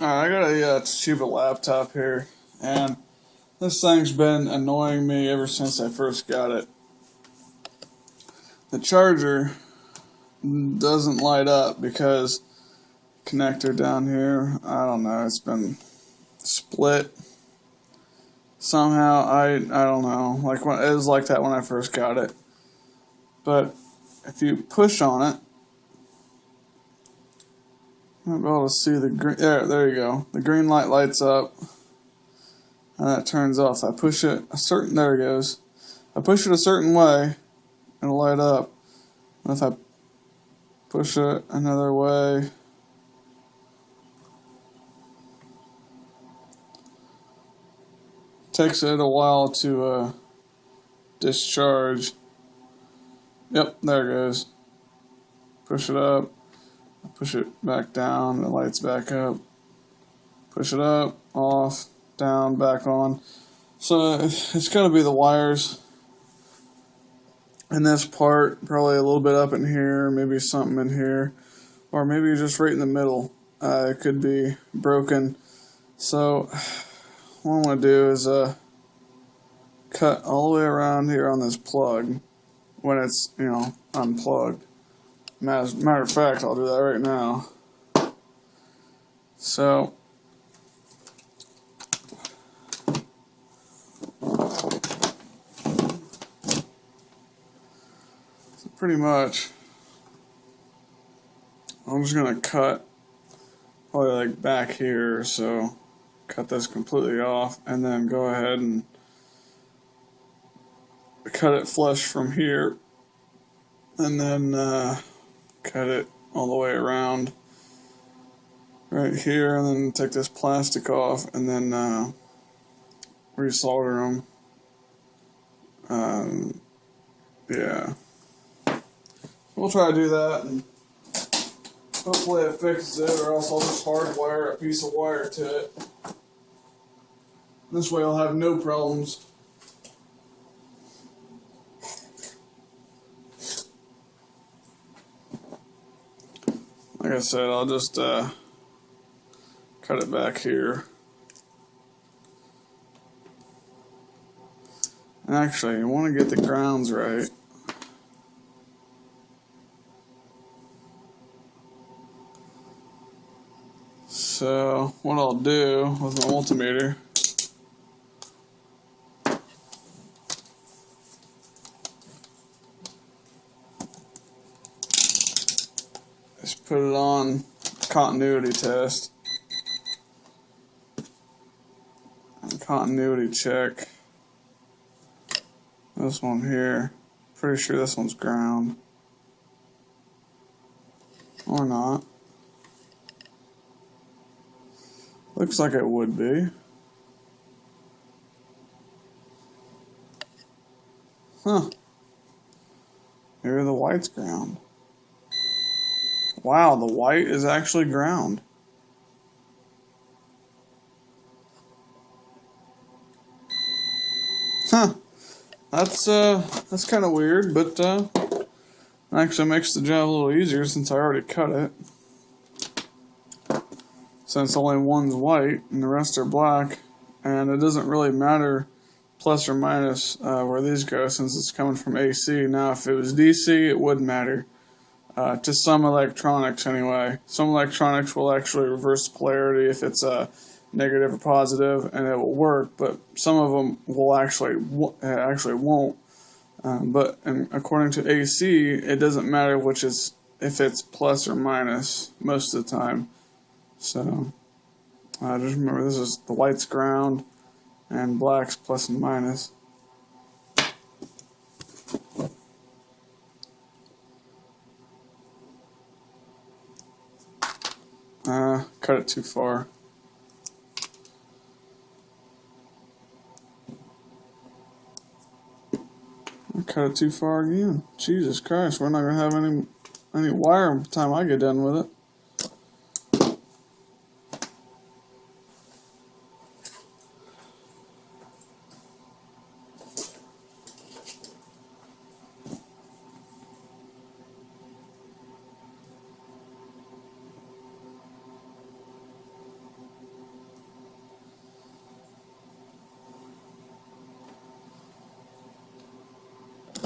Alright, I got a Toshiba laptop here, and this thing's been annoying me ever since I first got it. The charger doesn't light up because connector down here, I don't know, it's been split somehow. I don't know, like when, it was like that when I first got it. But if you push on it, you might be able to see the green. There you go. The green light lights up, and that turns off. I push it a certain. There it goes. I push it a certain way, it'll light up. And if I push it another way, takes it a while to discharge. Yep, there it goes. Push it up. Push it back down, the light's back up. Push it up, off, down, back on. So it's going to be the wires in this part, probably a little bit up in here, maybe something in here, or maybe just right in the middle. It could be broken. So what I'm going to do is cut all the way around here on this plug when it's, unplugged. Matter of fact, I'll do that right now. So, pretty much, I'm just going to cut probably like back here, so cut this completely off, and then go ahead and cut it flush from here, and then cut it all the way around right here, and then take this plastic off, and then resolder them. Yeah, we'll try to do that, and hopefully it fixes it, or else I'll just hardwire a piece of wire to it. This way I'll have no problems. Like I said, I'll just cut it back here. And actually, you want to get the grounds right. So, what I'll do with my multimeter is put it on continuity test and continuity check. This one here, pretty sure this one's ground, or not. Looks like it would be. Huh. Maybe the white's ground. Wow, the white is actually ground. Huh. That's kind of weird, but actually makes the job a little easier since I already cut it. Since only one's white and the rest are black, and it doesn't really matter plus or minus where these go since it's coming from AC. Now, if it was DC, it would matter. To some electronics anyway. Some electronics will actually reverse polarity if it's a negative or positive, and it will work, but some of them will actually won't. But according to AC, it doesn't matter if it's plus or minus most of the time. So just remember, this is the white's ground and black's plus and minus. Cut it too far. I cut it too far again. Jesus Christ, we're not gonna have any wire by the time I get done with it.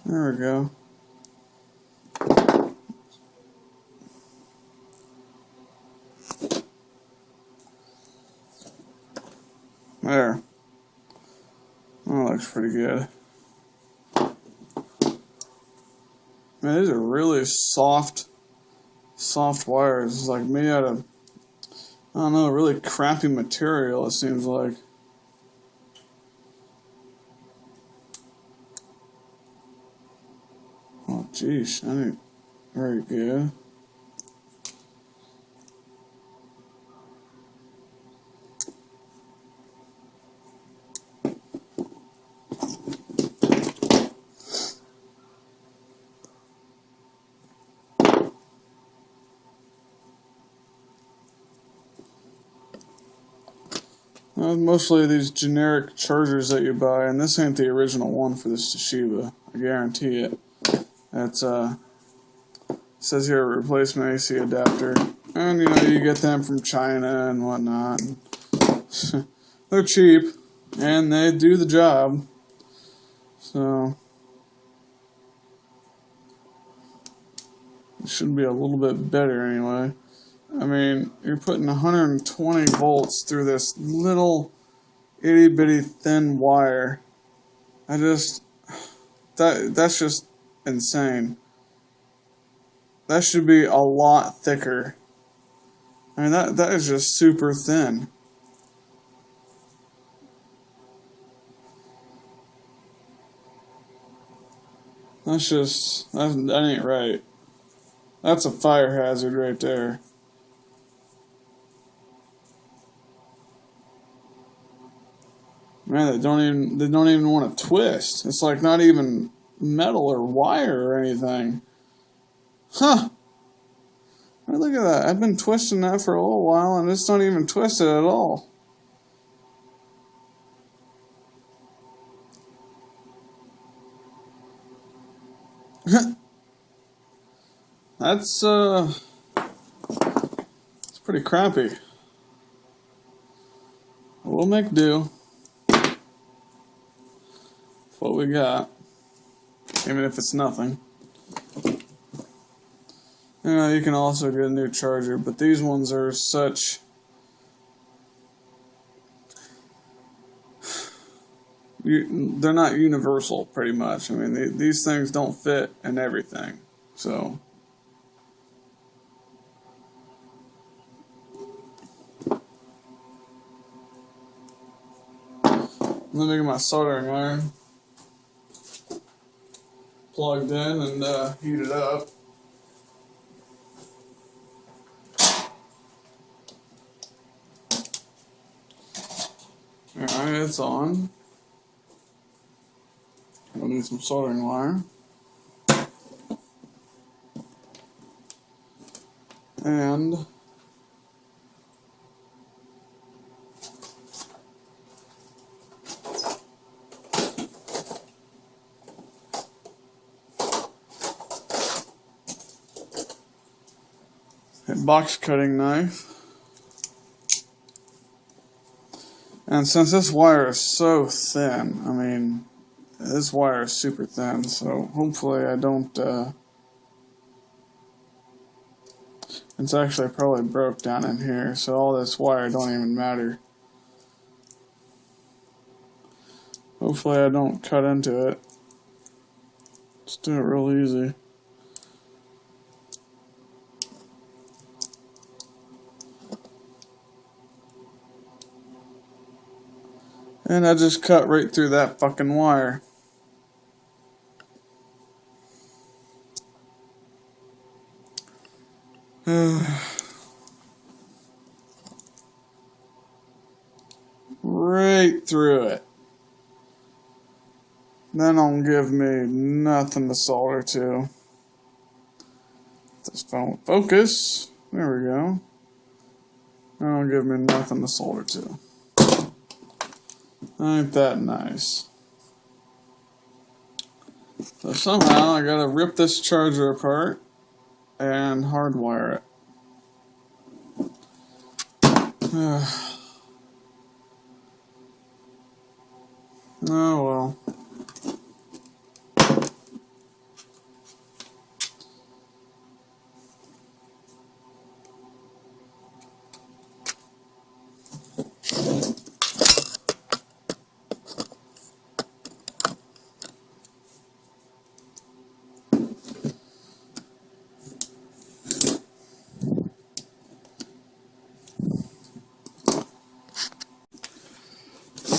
There we go. There. That looks pretty good. Man, these are really soft wires. It's like made out of, I don't know, really crappy material, it seems like. Oh, geez, that ain't very good. Mostly these generic chargers that you buy, and this ain't the original one for this Toshiba. I guarantee it. It's says here replacement AC adapter, and you know you get them from China and whatnot. They're cheap, and they do the job. So it should be a little bit better anyway. I mean, you're putting 120 volts through this little itty bitty thin wire. That's just insane. That should be a lot thicker. I mean, that is just super thin. That ain't right. That's a fire hazard right there. Man, they don't even want to twist. It's like not even metal or wire or anything. Huh. Hey, look at that. I've been twisting that for a little while and it's not even twisted at all. That's it's pretty crappy. We'll make do. That's what we got. Even if it's nothing. You know, you can also get a new charger, but these ones are such... they're not universal, pretty much. I mean, these things don't fit in everything. So... let me get my soldering iron plugged in and heat it up. Alright, it's on. We'll need some soldering wire. And a box cutting knife. And since this wire is so thin, I mean, this wire is super thin, so hopefully I don't, it's actually probably broke down in here, so all this wire don't even matter. Hopefully I don't cut into it. Let's do it real easy. And I just cut right through that fucking wire. Right through it. Then don't give me nothing to solder to. This phone will focus. There we go. Don't give me nothing to solder to. Ain't that nice? So somehow I gotta rip this charger apart and hardwire it. Oh well.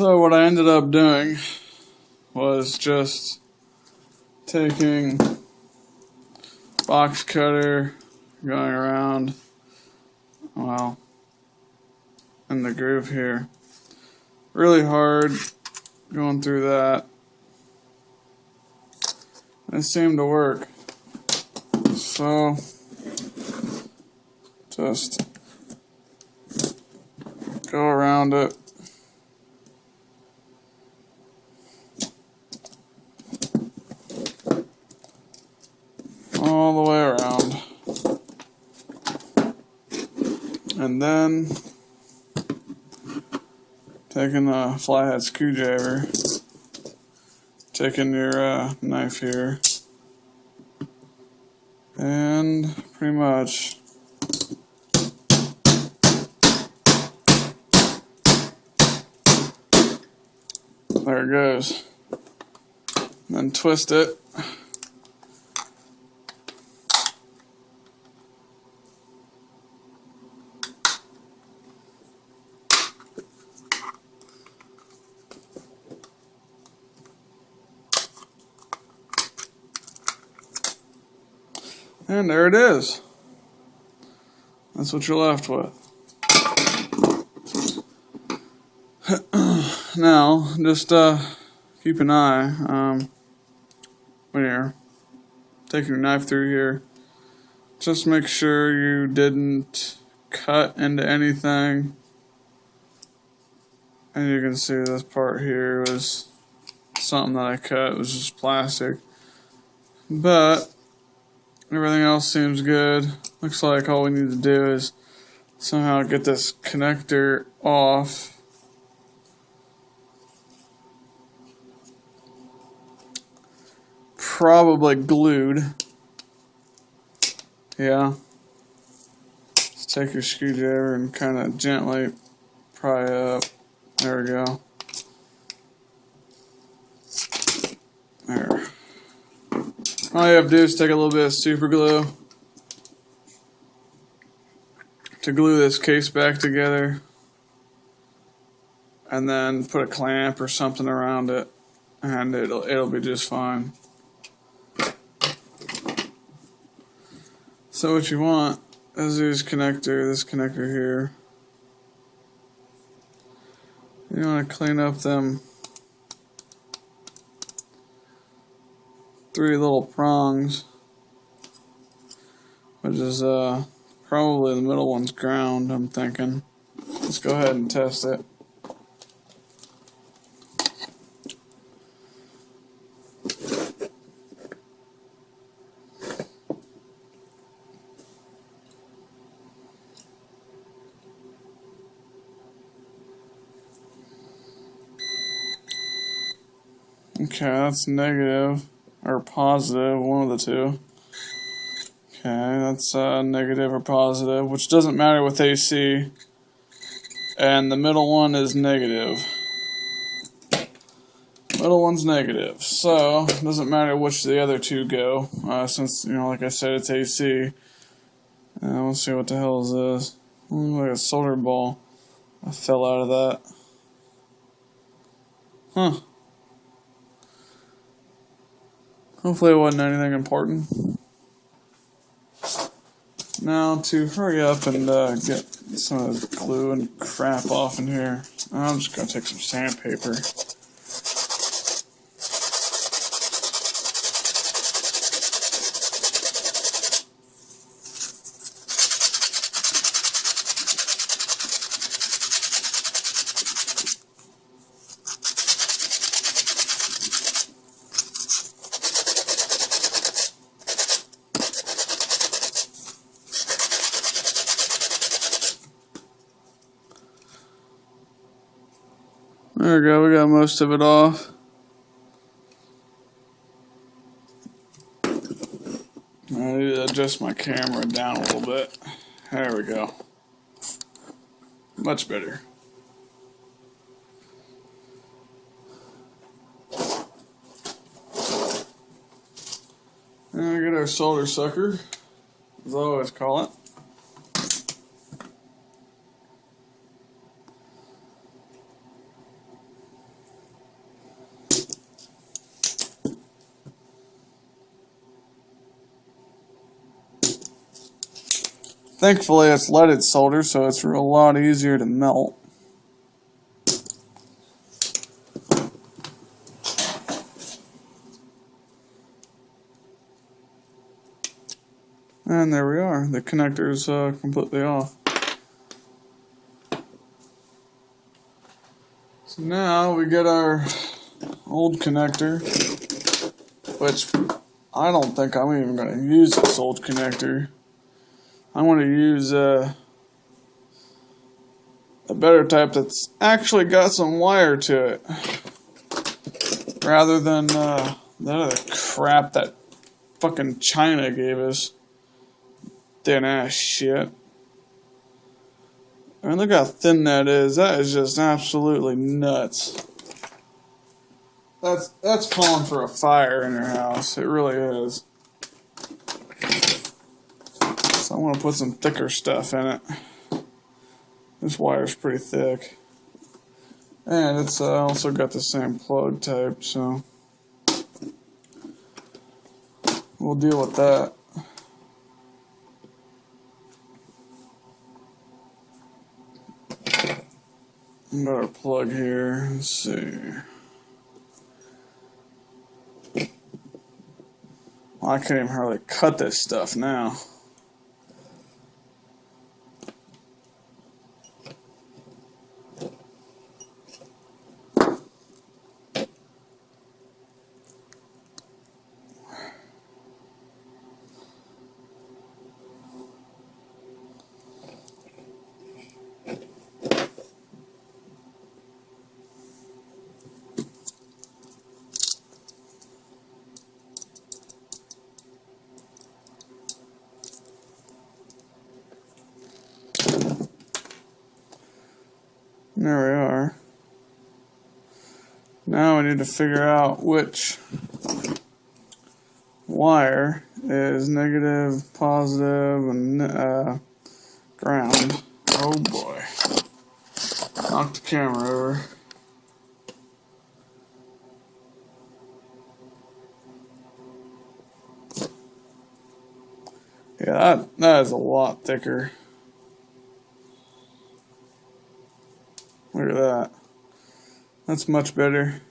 So what I ended up doing was just taking box cutter, going around, well, in the groove here. Really hard going through that. It seemed to work. So just go around it. All the way around. And then taking a flathead screwdriver, taking your knife here, and pretty much there it goes. Then twist it. And there it is. That's what you're left with. Now, just keep an eye when you're taking your knife through here. Just make sure you didn't cut into anything. And you can see this part here was something that I cut. It was just plastic. But everything else seems good. Looks like all we need to do is somehow get this connector off. Probably glued. Yeah. Just take your screwdriver and kind of gently pry it up. There we go. There. All you have to do is take a little bit of super glue to glue this case back together, and then put a clamp or something around it, and it'll be just fine. So what you want is this connector here. You want to clean up them 3 little prongs, which is probably the middle one's ground, I'm thinking. Let's go ahead and test it. Okay, that's negative, or positive, one of the two. Okay, that's negative or positive, which doesn't matter with AC. And the middle one is negative. Middle one's negative, so it doesn't matter which the other two go, since, like I said, it's AC. We'll see what the hell is this. Looks like a solder ball. I fell out of that. Huh. Hopefully it wasn't anything important. Now to hurry up and get some of the glue and crap off in here, I'm just going to take some sandpaper. There we go, we got most of it off. I need to adjust my camera down a little bit. There we go. Much better. And we get our solder sucker, as I always call it. Thankfully, it's leaded solder, so it's a lot easier to melt. And there we are. The connector's completely off. So now we get our old connector, which I don't think I'm even going to use this old connector. I'm going to use a better type that's actually got some wire to it, rather than the other crap that fucking China gave us. Thin ass shit. I mean, look how thin that is. That is just absolutely nuts. That's calling for a fire in your house. It really is. So I want to put some thicker stuff in it. This wire's pretty thick. And it's also got the same plug type, so we'll deal with that. Got our plug here. Let's see. Well, I can't even hardly cut this stuff now. There we are. Now we need to figure out which wire is negative, positive, and ground. Oh boy. Knocked the camera over. Yeah, that is a lot thicker. Look at that. That's much better.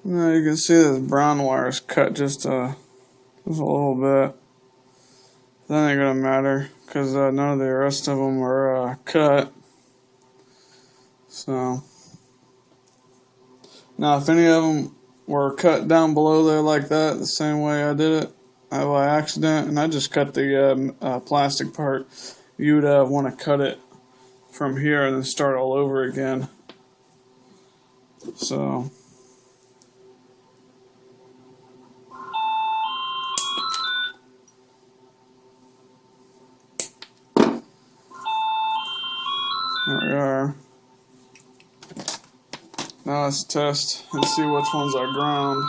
Now you can see this brown wire is cut just a little bit. That ain't gonna matter because none of the rest of them are cut. So now, if any of them were cut down below there like that, the same way I did it by accident, and I just cut the plastic part, you'd want to cut it from here and then start all over again. So. There we are. Now let's test and see which ones are ground.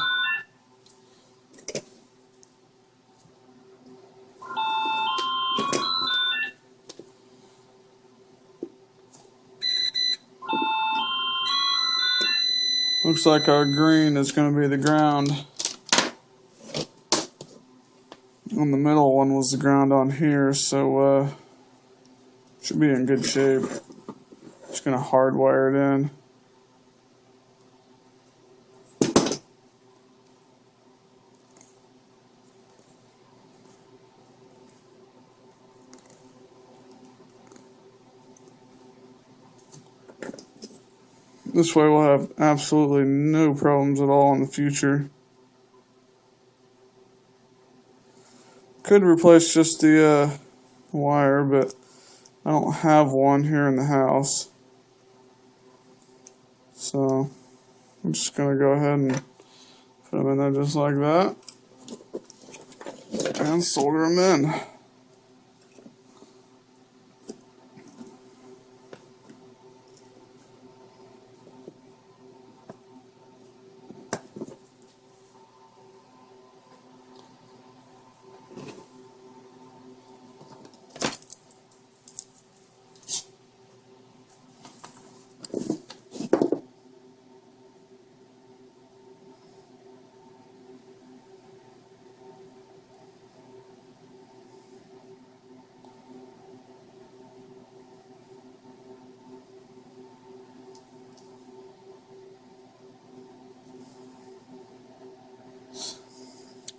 Looks like our green is going to be the ground. And the middle one was the ground on here, so should be in good shape. Just going to hardwire it in. This way we'll have absolutely no problems at all in the future. Could replace just the wire, but I don't have one here in the house. So I'm just going to go ahead and put them in there just like that. And solder them in.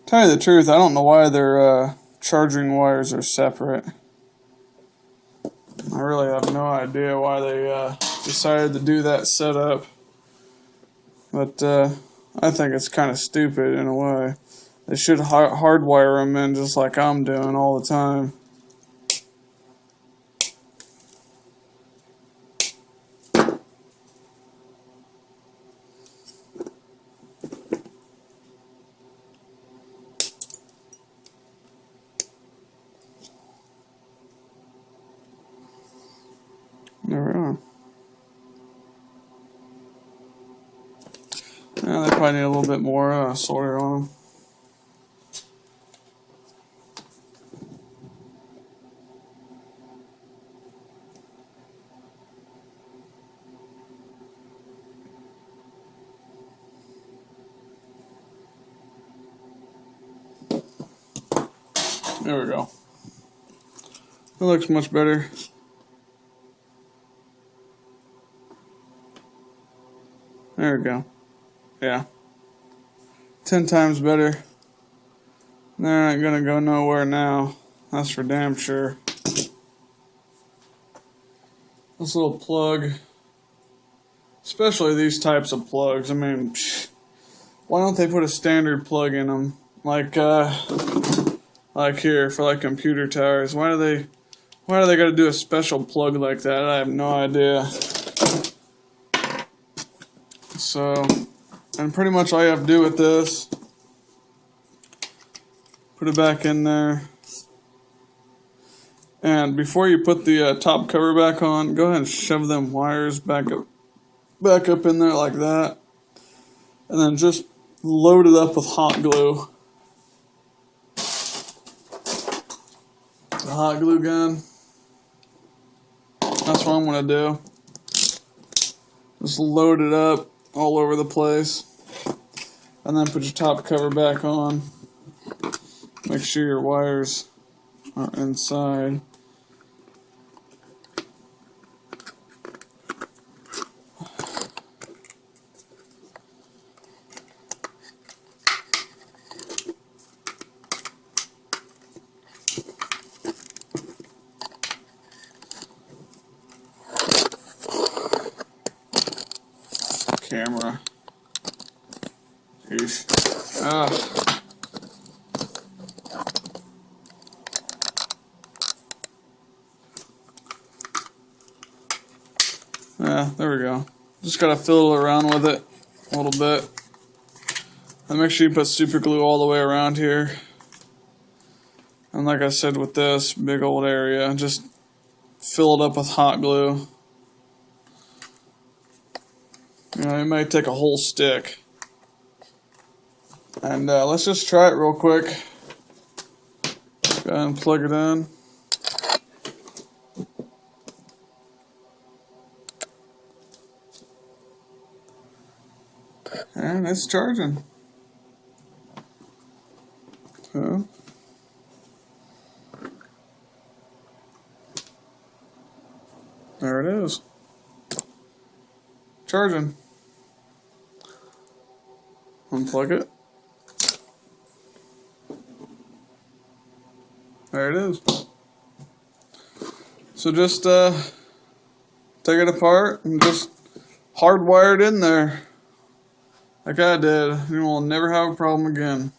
Tell you the truth, I don't know why their charging wires are separate. I really have no idea why they decided to do that setup. But I think it's kind of stupid in a way. They should hardwire them in just like I'm doing all the time. There we are. Yeah, they probably need a little bit more solder on them. There we go. It looks much better. There we go. Yeah. 10 times better. They're not gonna go nowhere now. That's for damn sure. This little plug, especially these types of plugs. I mean, why don't they put a standard plug in them, like here for like computer towers? Why do they gotta do a special plug like that? I have no idea. So, and pretty much all you have to do with this, put it back in there. And before you put the top cover back on, go ahead and shove them wires back up in there like that. And then just load it up with hot glue. The hot glue gun. That's what I'm going to do. Just load it up all over the place. And then put your top cover back on. Make sure your wires are inside. Camera. Jeez. Yeah, there we go. Just gotta fiddle around with it a little bit. And make sure you put super glue all the way around here. And like I said with this big old area, just fill it up with hot glue. You know, it may take a whole stick. And let's just try it real quick. Go ahead and plug it in. And it's charging. So, there it is. Charging. Unplug it. There it is. So just take it apart and just hardwired in there like I did, and we'll never have a problem again.